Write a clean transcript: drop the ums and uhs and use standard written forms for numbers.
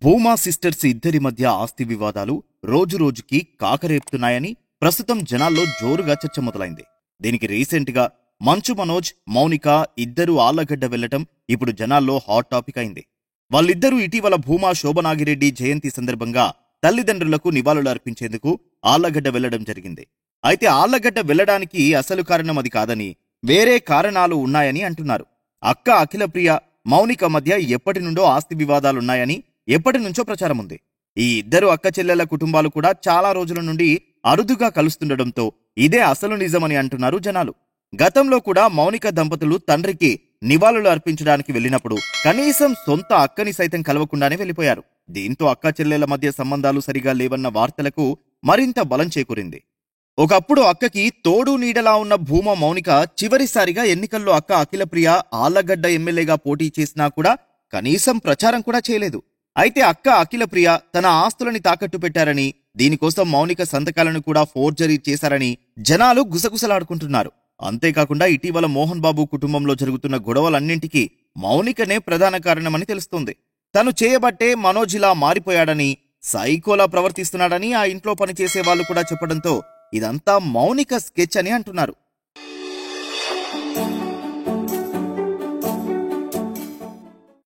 Bhuma sisters ఇద్దరి మధ్య ఆస్తి వివాదాలు రోజురోజుకి కాకరేపుతున్నాయని ప్రస్తుతం జనాల్లో జోరుగా చర్చ మొదలైంది. దీనికి రీసెంట్ గా మంచు మనోజ్, మౌనిక ఇద్దరు ఆళ్లగడ్డ వెళ్లటం ఇప్పుడు జనాల్లో హాట్ టాపిక్ అయింది. వాళ్ళిద్దరూ ఇటీవల భూమా శోభనాగిరెడ్డి జయంతి సందర్భంగా తల్లిదండ్రులకు నివాళులు అర్పించేందుకు ఆళ్లగడ్డ వెళ్లడం జరిగింది. అయితే ఆళ్లగడ్డ వెళ్లడానికి అసలు కారణం అది కాదని, వేరే కారణాలు ఉన్నాయని అంటున్నారు. అక్క అఖిలప్రియ, మౌనిక మధ్య ఎప్పటి నుండో ఆస్తి వివాదాలున్నాయని ఎప్పటి నుంచో ప్రచారం ఉంది. ఈ ఇద్దరు అక్క చెల్లెళ్ల కుటుంబాలు కూడా చాలా రోజుల నుండి అరుదుగా కలుస్తుండటంతో ఇదే అసలు నిజమని అంటున్నారు జనాలు. గతంలో కూడా మౌనిక దంపతులు తండ్రికి నివాళులు అర్పించడానికి వెళ్లినప్పుడు కనీసం సొంత అక్కని సైతం కలవకుండానే వెళ్లిపోయారు. దీంతో అక్క చెల్లెళ్ల మధ్య సంబంధాలు సరిగా లేవన్న వార్తలకు మరింత బలం చేకూరింది. ఒకప్పుడు అక్కకి తోడు నీడలా ఉన్న భూమా మౌనిక చివరిసారిగా ఎన్నికల్లో అక్క అఖిలప్రియ ఆళ్లగడ్డ ఎమ్మెల్యేగా పోటీ చేసినా కూడా కనీసం ప్రచారం కూడా చేయలేదు. అయితే అక్క అఖిలప్రియ తన ఆస్తులని తాకట్టు పెట్టారని, దీనికోసం మౌనిక సంతకాలను కూడా ఫోర్జరీ చేశారని జనాలు గుసగుసలాడుకుంటున్నారు. అంతేకాకుండా ఇటీవల మోహన్ బాబు కుటుంబంలో జరుగుతున్న గొడవలన్నింటికీ మౌనికనే ప్రధాన కారణమని తెలుస్తోంది. తను చేయబట్టే మనోజ్ ఇలా మారిపోయాడని, సైకోలా ప్రవర్తిస్తున్నాడని ఆ ఇంట్లో పనిచేసే వాళ్ళు కూడా చెప్పడంతో ఇదంతా మౌనిక స్కెచ్ అని అంటున్నారు.